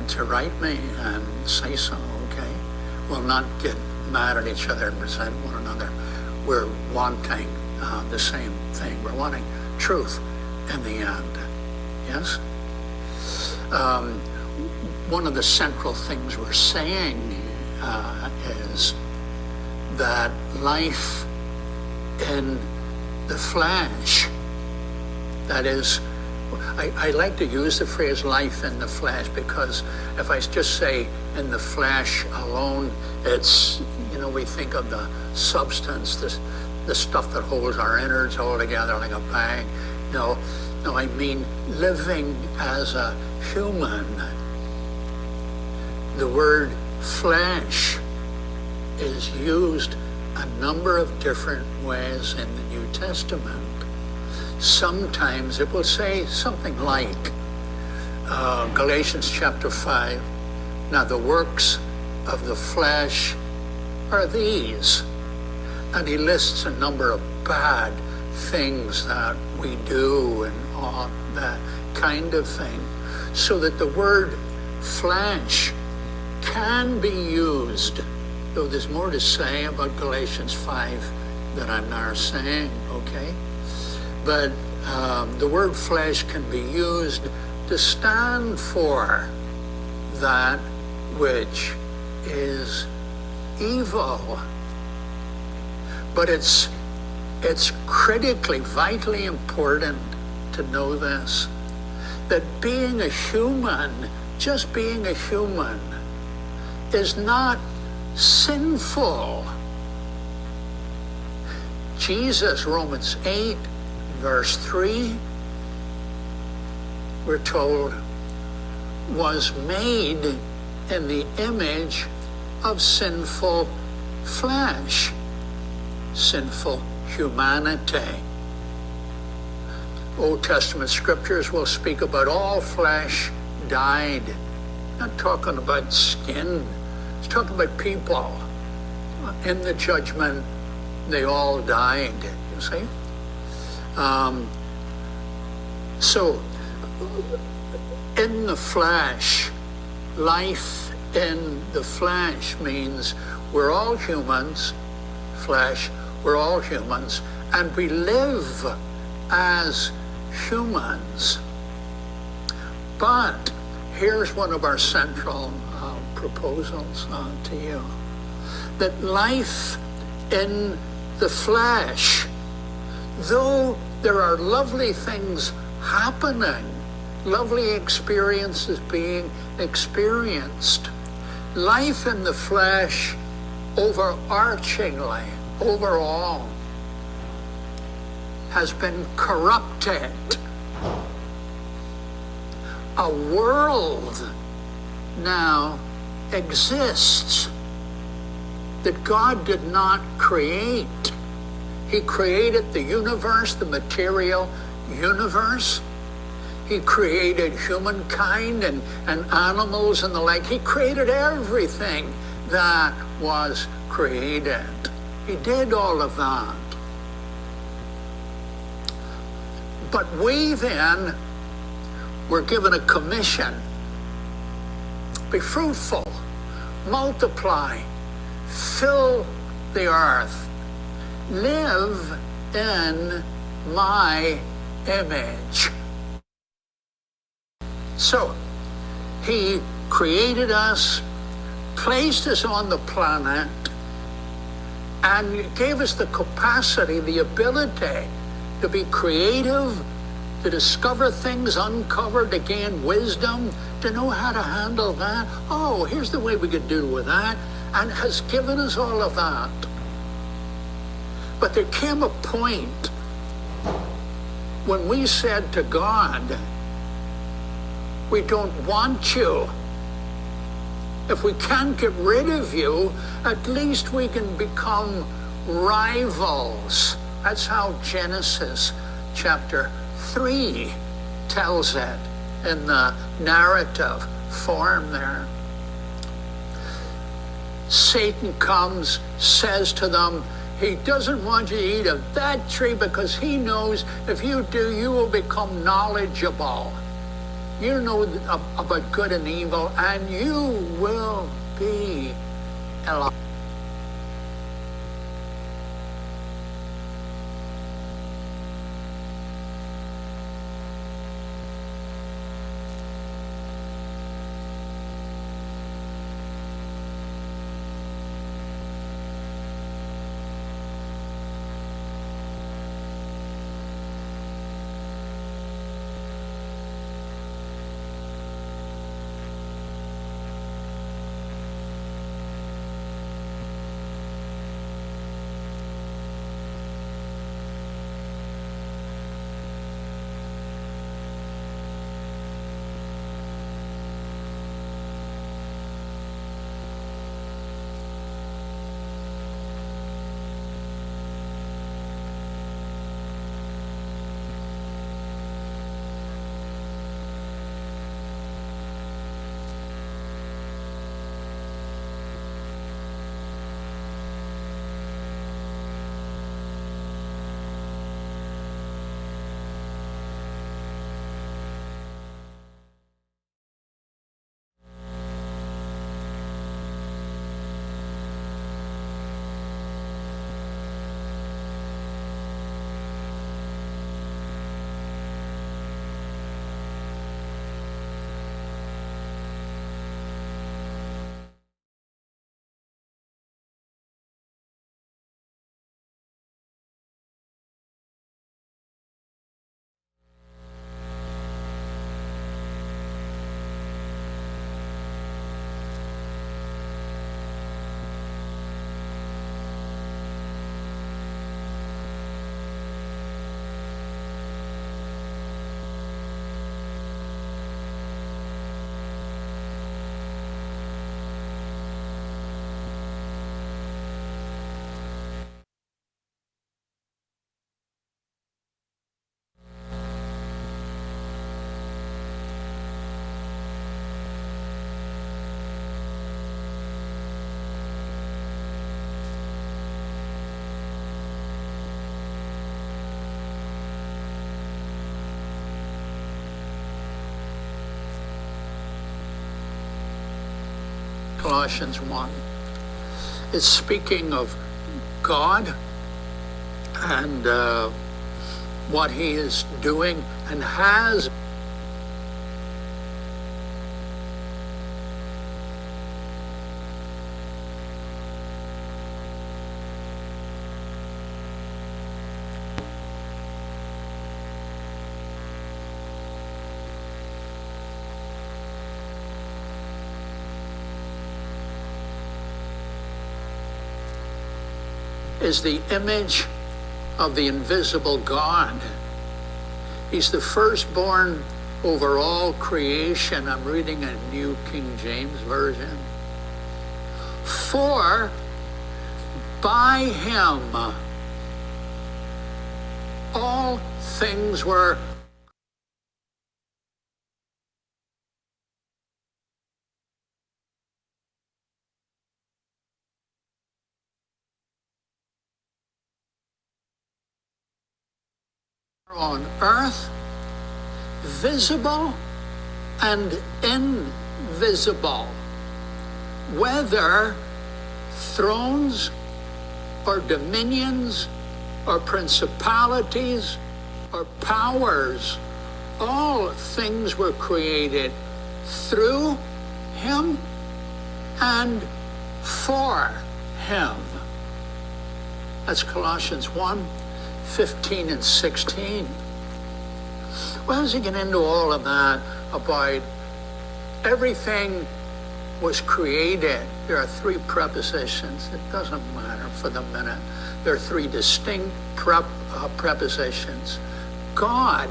to write me and say so, okay? We'll not get mad at each other and resent one another. We're wanting the same thing. We're wanting truth in the end, yes? One of the central things we're saying is that life in the flesh, that is, I like to use the phrase life in the flesh, because if I just say in the flesh alone, it's, we think of the substance, the stuff that holds our innards all together like a bag. No, I mean living as a human. The word flesh is used a number of different ways in the New Testament. Sometimes it will say something like, Galatians chapter 5, now the works of the flesh are these. And he lists a number of bad things that we do and all that kind of thing. So that the word flesh can be used, though there's more to say about Galatians 5 that I'm now saying, okay? But the word flesh can be used to stand for that which is evil. But it's critically, vitally important to know this, that being a human, just being a human, is not sinful. Jesus, Romans 8, verse 3, we're told, was made in the image of sinful flesh, sinful humanity. Old Testament scriptures will speak about all flesh died. Not talking about skin, it's talking about people. In the judgment, they all died, you see? So, in the flesh, life in the flesh means we're all humans, flesh, we're all humans, and we live as humans. But here's one of our central proposals to you, that life in the flesh, though there are lovely things happening, lovely experiences being experienced, life in the flesh, overarchingly, overall, has been corrupted. A world now exists that God did not create. He created the universe, the material universe. He created humankind and animals and the like. He created everything that was created. He did all of that. But we then were given a commission. Be fruitful, multiply, fill the earth, live in my image. So, he created us, placed us on the planet, and gave us the capacity, the ability to be creative, to discover things uncovered, to gain wisdom, to know how to handle that. Oh, here's the way we could deal with that, and has given us all of that. But there came a point when we said to God, we don't want you. If we can't get rid of you, at least we can become rivals. That's how Genesis chapter 3 tells it in the narrative form there. Satan comes, says to them, he doesn't want you to eat of that tree because he knows if you do, you will become knowledgeable. You know about good and evil, and you will be alive. Colossians 1. It's speaking of God and what he is doing and has. Is the image of the invisible God. He's the firstborn over all creation. I'm reading a New King James Version. For by him all things were on earth, visible and invisible, whether thrones or dominions or principalities or powers, all things were created through him and for him. That's Colossians 1:15 and 16. Well, as you get into all of that about everything was created, there are three prepositions. It doesn't matter for the minute. There are three distinct prepositions. God,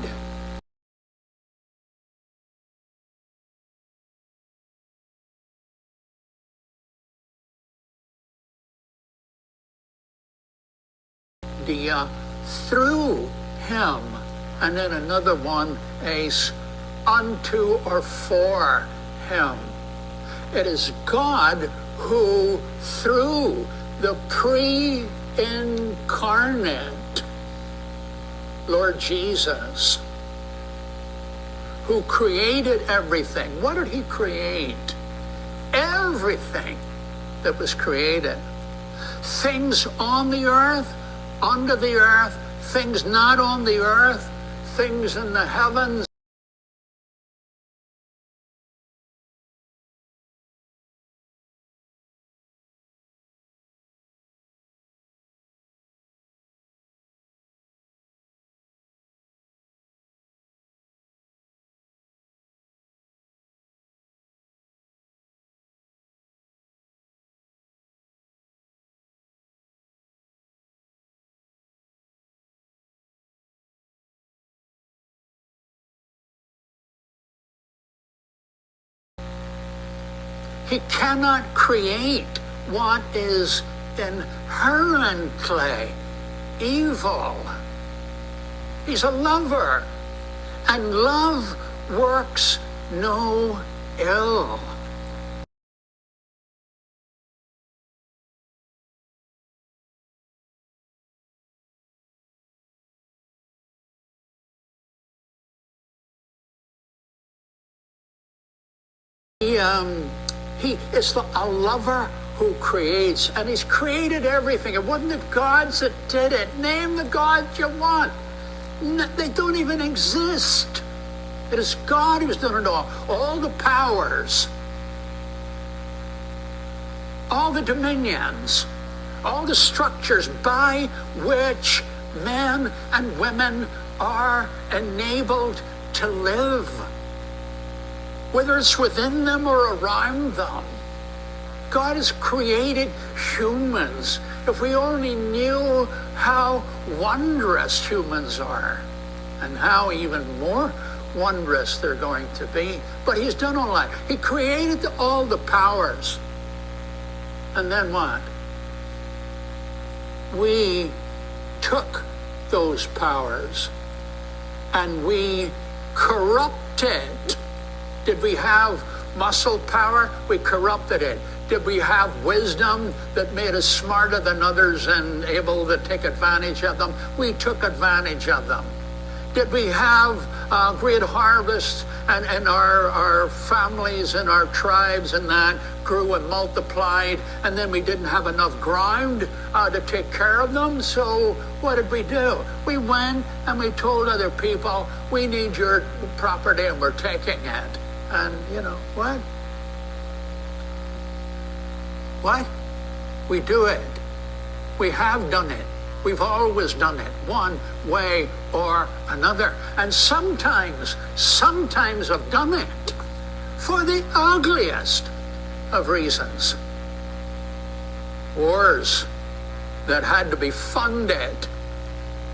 through him, and then another one is unto or for him. It is God who, through the pre-incarnate Lord Jesus, who created everything. What did he create? Everything that was created. Things on the earth, under the earth, things not on the earth, things in the heavens. He cannot create what is inherently evil. He's a lover, and love works no ill. He is a lover who creates, and he's created everything. It wasn't the gods that did it. Name the gods you want. They don't even exist. It is God who's done it all. All the powers, all the dominions, all the structures by which men and women are enabled to live, whether it's within them or around them. God has created humans. If we only knew how wondrous humans are, and how even more wondrous they're going to be. But he's done all that. He created all the powers. And then what? We took those powers and we corrupted. Did we have muscle power? We corrupted it. Did we have wisdom that made us smarter than others and able to take advantage of them? We took advantage of them. Did we have great harvests and our families and our tribes and that grew and multiplied, and then we didn't have enough ground to take care of them? So what did we do? We went and we told other people, we need your property and we're taking it. And you know what? What? We do it. We have done it. We've always done it, one way or another. And sometimes have done it for the ugliest of reasons. Wars that had to be funded.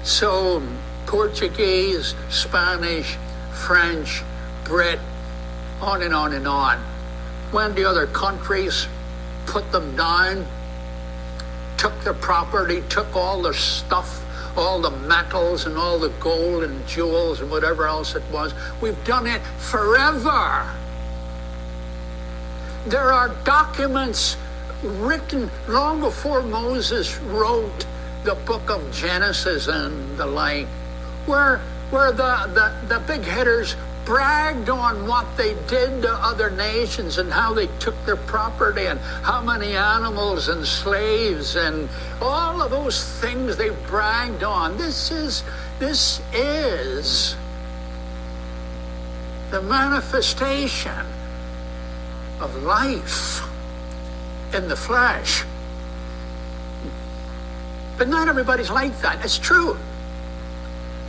So Portuguese, Spanish, French, Brit, on and on and on. When the other countries put them down, took their property, took all their stuff, all the metals and all the gold and jewels and whatever else it was. We've done it forever. There are documents written long before Moses wrote the book of Genesis and the like, where the big hitters bragged on what they did to other nations and how they took their property and how many animals and slaves and all of those things they bragged on. This is the manifestation of life in the flesh. But not everybody's like that. It's true.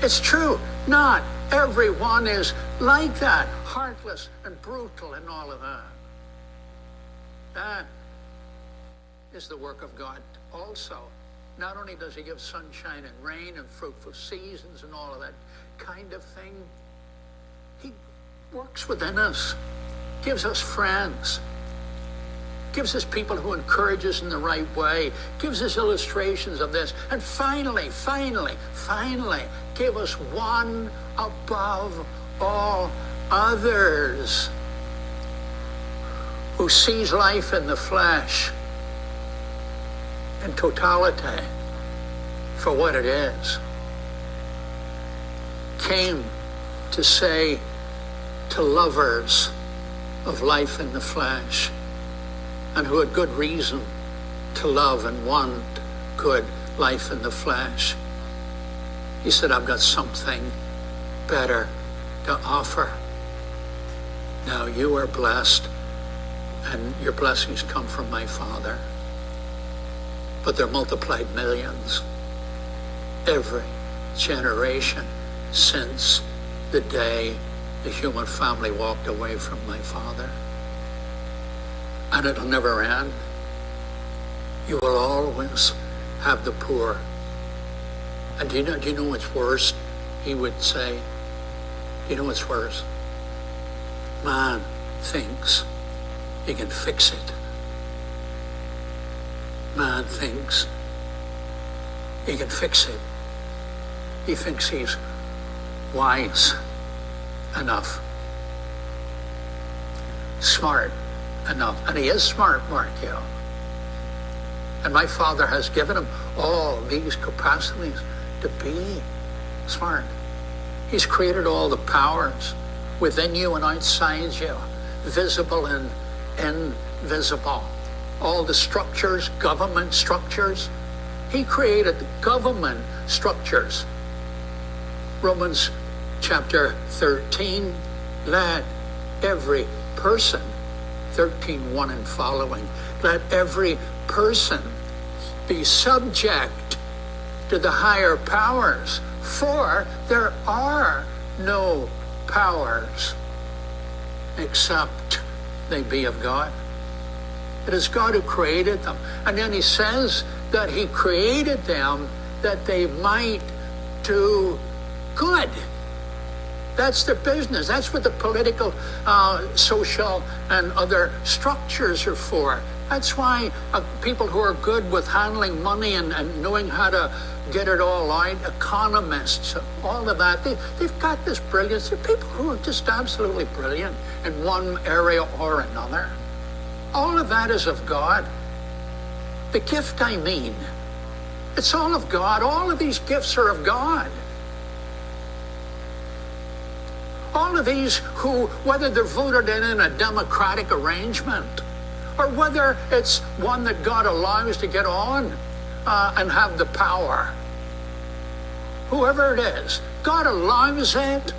It's true. Not everyone is like that, heartless and brutal and all of that. That is the work of God also. Not only does he give sunshine and rain and fruitful seasons and all of that kind of thing, he works within us, gives us friends, gives us people who encourage us in the right way, gives us illustrations of this, and finally, give us one above all others who sees life in the flesh in totality for what it is. Came to say, to lovers of life in the flesh, and who had good reason to love and want good life in the flesh. He said, I've got something better to offer. Now you are blessed, and your blessings come from my Father, but they're multiplied millions every generation since the day the human family walked away from my Father. And it'll never end. You will always have the poor. And do you know what's worse? He would say, do you know what's worse? Man thinks he can fix it. Man thinks he can fix it. He thinks he's wise enough, smart enough. And he is smart, Mark, yeah. And my Father has given him all these capacities to be smart. He's created all the powers within you and outside you, visible and invisible. All the structures, government structures. He created government structures. Romans chapter 13, let every person, 13:1 and following, let every person be subject to the higher powers, for there are no powers except they be of God. It is God who created them. And then he says that he created them that they might do good. That's their business. That's what the political, social, and other structures are for. That's why people who are good with handling money and knowing how to get it all out, economists, all of that, they've got this brilliance. They're people who are just absolutely brilliant in one area or another. All of that is of God. The gift, I mean, it's all of God. All of these gifts are of God. All of these who, whether they're voted in a democratic arrangement, or whether it's one that God allows to get on and have the power, whoever it is, God allows it.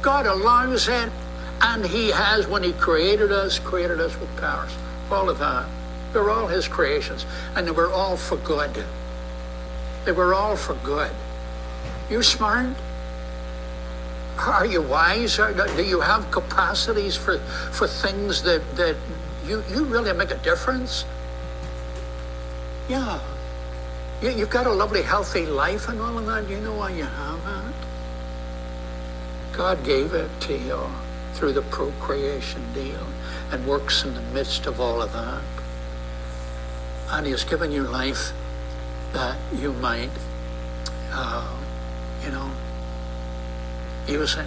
God allows it. And he has, when he created us with powers. All of that. They're all his creations. And they were all for good. They were all for good. You smart? Are you wise? Do you have capacities for things that you really make a difference? Yeah. You've got a lovely, healthy life and all of that. You know why you have it? God gave it to you through the procreation deal and works in the midst of all of that. And he has given you life that you might, use it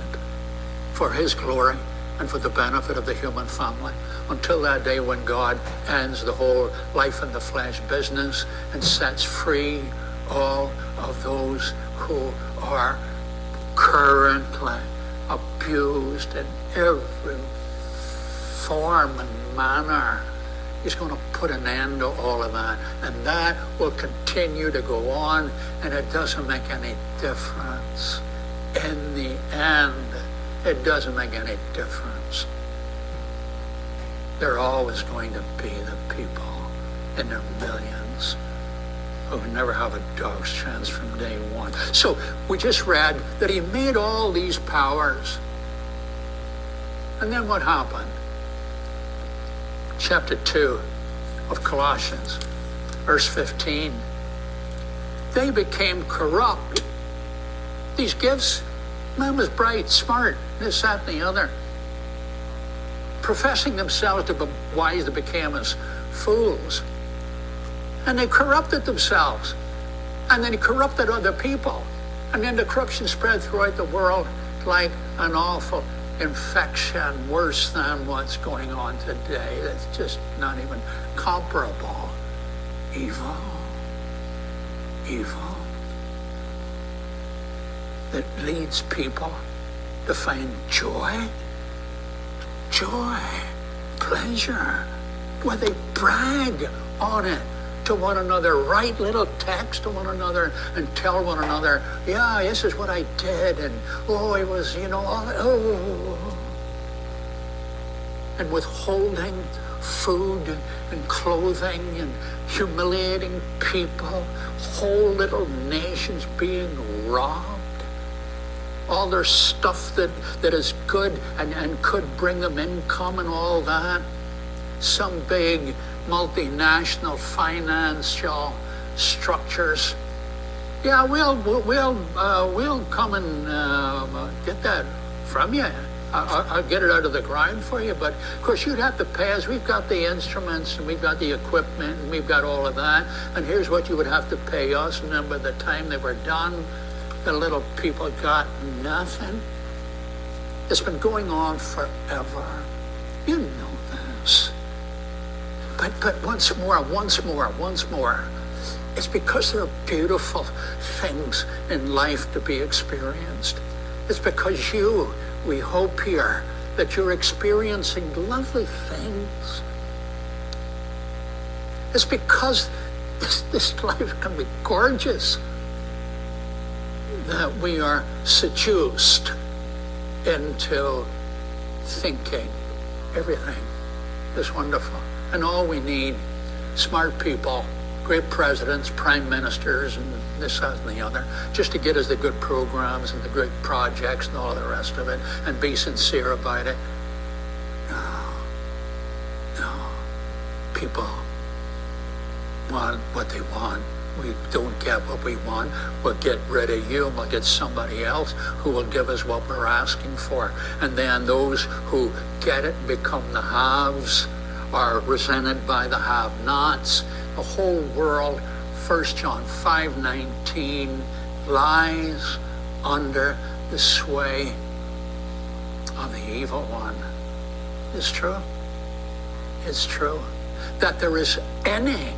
for his glory and for the benefit of the human family, until that day when God ends the whole life in the flesh business and sets free all of those who are currently abused in every form and manner. He's going to put an end to all of that. And that will continue to go on, and it doesn't make any difference. In the end, it doesn't make any difference. There are always going to be the people in their millions who never have a dog's chance from day one. So we just read that he made all these powers. And then what happened? Chapter 2 of Colossians, verse 15. They became corrupt. These gifts, man was bright, smart, this, that, and the other. Professing themselves to be wise, they became as fools. And they corrupted themselves. And then they corrupted other people. And then the corruption spread throughout the world like an awful infection, worse than what's going on today. That's just not even comparable. Evil. That leads people to find joy joy, pleasure, where they brag on it to one another, write little texts to one another and tell one another, yeah, this is what I did, and oh, it was, and withholding food and clothing and humiliating people, whole little nations being robbed. All their stuff that is good and could bring them income and all that. Some big multinational financial structures. Yeah, we'll come and get that from you. I'll get it out of the ground for you, but of course you'd have to pay us. We've got the instruments and we've got the equipment and we've got all of that. And here's what you would have to pay us. And then by the time they were done, the little people got nothing. It's been going on forever. You know this. But once more, it's because there are beautiful things in life to be experienced. It's because we hope here that you're experiencing lovely things. It's because this life can be gorgeous that we are seduced into thinking everything is wonderful. And all we need, smart people, great presidents, prime ministers, and this, that, and the other, just to get us the good programs and the great projects and all the rest of it, and be sincere about it. No. People want what they want. We don't get what we want. We'll get rid of you and we'll get somebody else who will give us what we're asking for. And then those who get it become the haves, are resented by the have-nots. The whole world, 1 John 5:19, lies under the sway of the evil one. It's true. It's true that there is any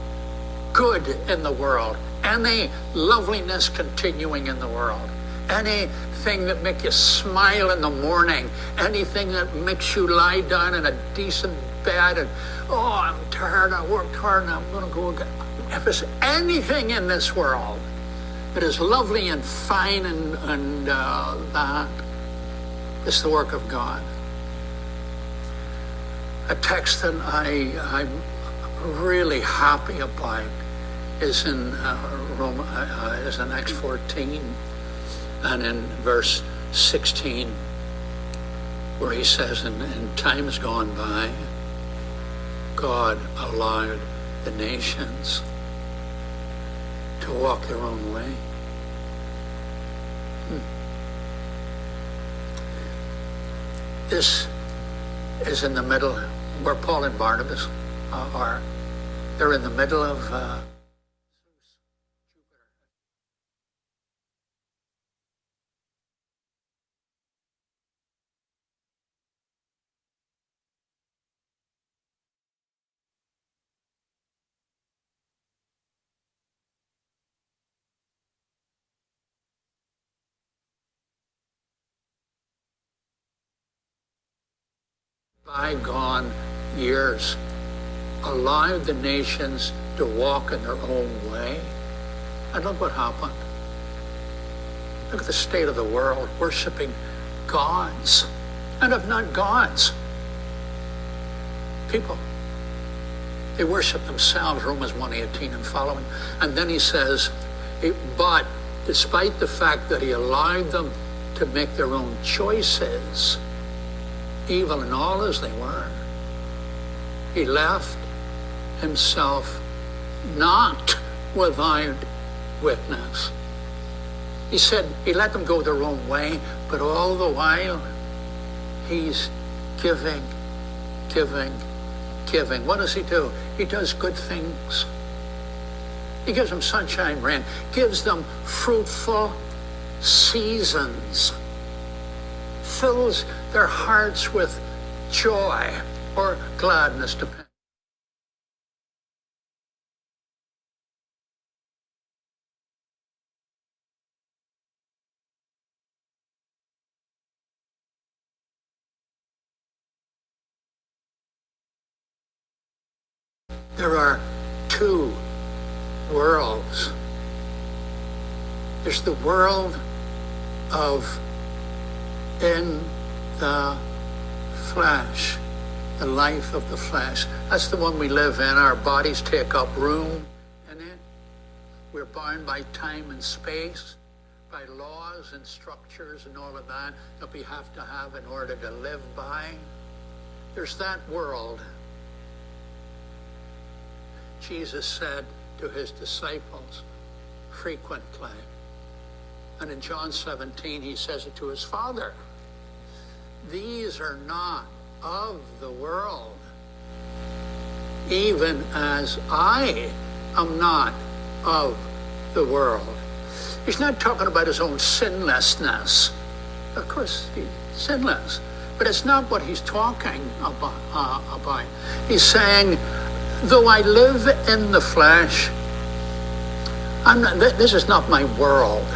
good in the world, any loveliness continuing in the world, anything that makes you smile in the morning, anything that makes you lie down in a decent bed and, oh, I'm tired, I worked hard, and I'm going to go again. If there's anything in this world that is lovely and fine and that, it's the work of God. A text that I'm really happy about is in Acts 14 and in verse 16, where he says, in times gone by, God allowed the nations to walk their own way. This is in the middle where Paul and Barnabas are. They're in the middle of bygone years, allowed the nations to walk in their own way. And look what happened. Look at the state of the world, worshiping gods, and of not gods, people. They worship themselves, Romans 1:18 and following. And then he says, but despite the fact that he allowed them to make their own choices, evil and all as they were, he left himself not without witness. He said he let them go their own way, but all the while he's giving. What does he do? He does good things. He gives them sunshine, rain, gives them fruitful seasons, fills their hearts with joy or gladness, depending. There are two worlds. There's the world of in the flesh, the life of the flesh. That's the one we live in. Our bodies take up room in it. We're bound by time and space, by laws and structures and all of that we have to have in order to live by. There's that world. Jesus said to his disciples frequently, and in John 17 he says it to his Father, these are not of the world, even as I am not of the world. He's not talking about his own sinlessness. Of course, he's sinless. But it's not what he's talking about. He's saying, though I live in the flesh, this is not my world.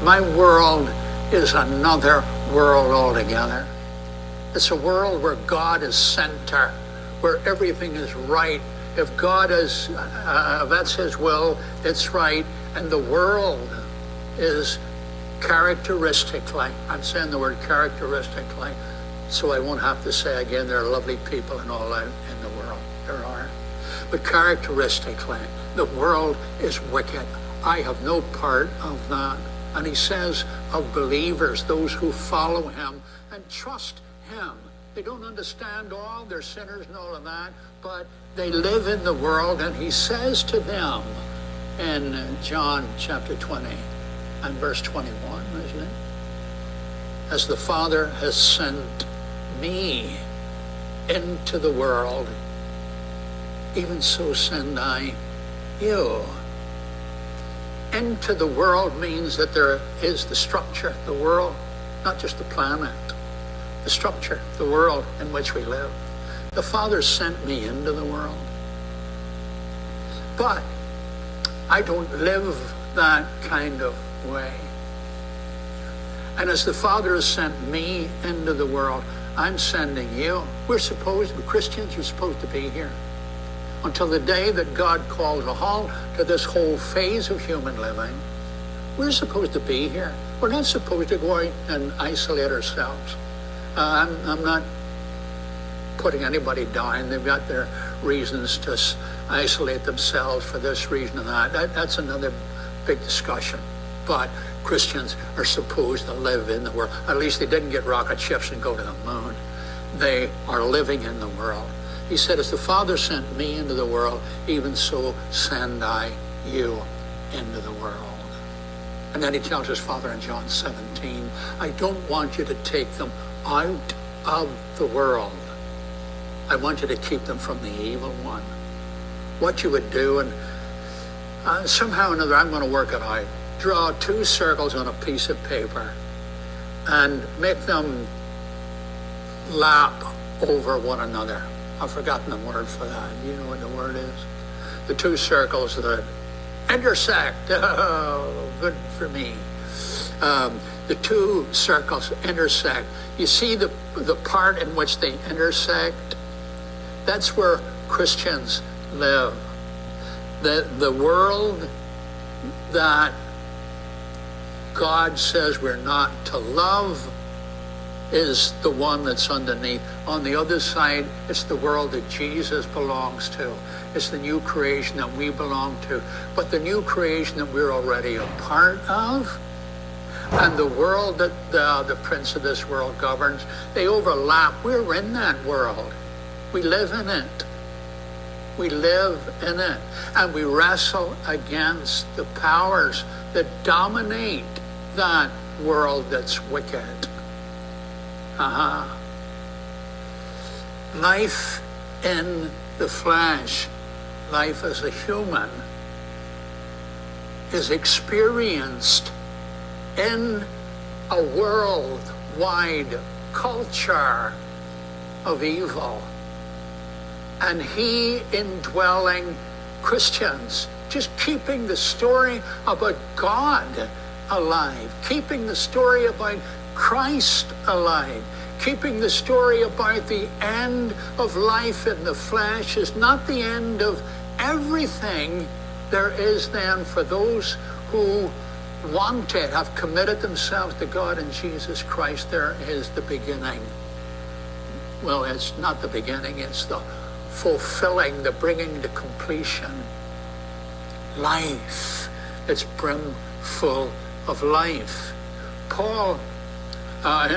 My world is another world altogether. It's a world where God is center, where everything is right. If God is, that's his will, it's right. And the world is characteristically, I'm saying the word characteristically, so I won't have to say again there are lovely people and all that in the world. There are. But characteristically, the world is wicked. I have no part of that. And he says of believers, those who follow him and trust him. They don't understand all, they're sinners and all of that, but they live in the world, and he says to them in John chapter 20 and verse 21, isn't it? As the Father has sent me into the world, even so send I you. Into the world means that there is the structure, the world, not just the planet, the structure, the world in which we live. The Father sent me into the world. But I don't live that kind of way. And as the Father has sent me into the world, I'm sending you. We're Christians, you're supposed to be here. Until the day that God calls a halt to this whole phase of human living, we're supposed to be here. We're not supposed to go out and isolate ourselves. I'm not putting anybody down. They've got their reasons to isolate themselves for this reason and that. That's another big discussion. But Christians are supposed to live in the world. At least they didn't get rocket ships and go to the moon. They are living in the world. He said, as the Father sent me into the world, even so send I you into the world. And then he tells his Father in John 17, I don't want you to take them out of the world. I want you to keep them from the evil one. What you would do, and somehow or another, I'm going to work it out. Draw 2 circles on a piece of paper and make them lap over one another. I've forgotten the word for that. You know what the word is? The 2 circles that intersect. Oh, good for me. The 2 circles intersect. You see the part in which they intersect? That's where Christians live. The world that God says we're not to love is the one that's underneath. On the other side, it's the world that Jesus belongs to. It's the new creation that we belong to. But the new creation that we're already a part of, and the world that the prince of this world governs, they overlap. We're in that world. We live in it. We live in it. And we wrestle against the powers that dominate that world that's wicked. Life in the flesh, life as a human, is experienced in a worldwide culture of evil. And he indwelling Christians, just keeping the story about God alive, keeping the story about Christ alive, Keeping the story about the end of life in the flesh is not the end of everything there is then for those who want it, have committed themselves to God in Jesus Christ. There is the beginning. Well, it's not the beginning, it's the fulfilling, the bringing to completion. Life. It's brimful of life. Paul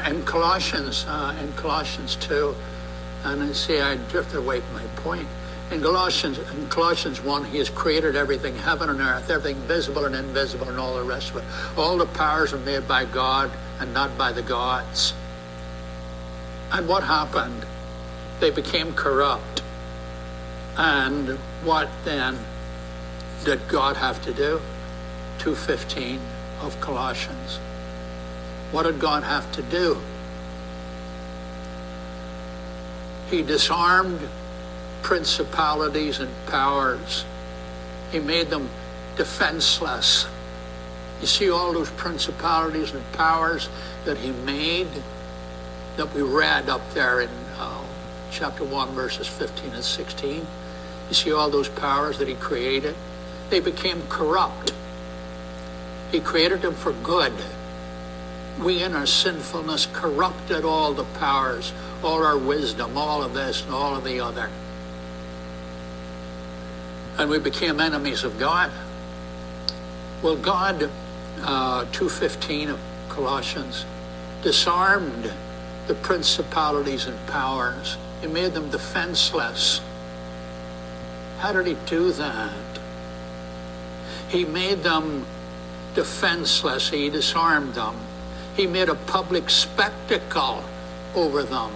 in Colossians 2, and I see I drifted away from my point. In Colossians 1, he has created everything, heaven and earth, everything visible and invisible and all the rest of it. All the powers are made by God and not by the gods. And what happened? They became corrupt. And what then did God have to do? 2:15 of Colossians. What did God have to do? He disarmed principalities and powers. He made them defenseless. You see all those principalities and powers that he made that we read up there in chapter 1, verses 15 and 16. You see all those powers that he created? They became corrupt. He created them for good. We in our sinfulness corrupted all the powers, all our wisdom, all of this and all of the other. And we became enemies of God. Well, God, 2:15 of Colossians, disarmed the principalities and powers. He made them defenseless. How did he do that? He made them defenseless. He disarmed them. He made a public spectacle over them.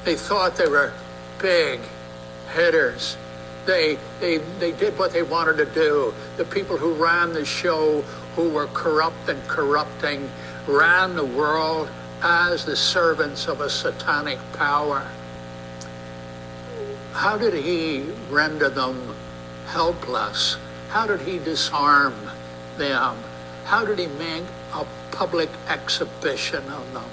They thought they were big hitters. They did what they wanted to do. The people who ran the show, who were corrupt and corrupting, ran the world as the servants of a satanic power. How did he render them helpless? How did he disarm them? How did he make a public exhibition of them?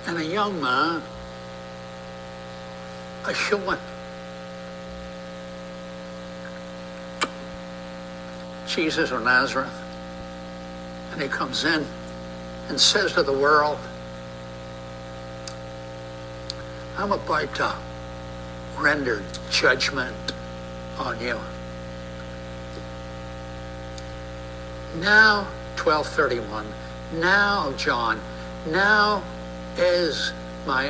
And a young man, a human, Jesus of Nazareth, and he comes in and says to the world, I'm about to render judgment on you. Now, 12:31, now, John, now is my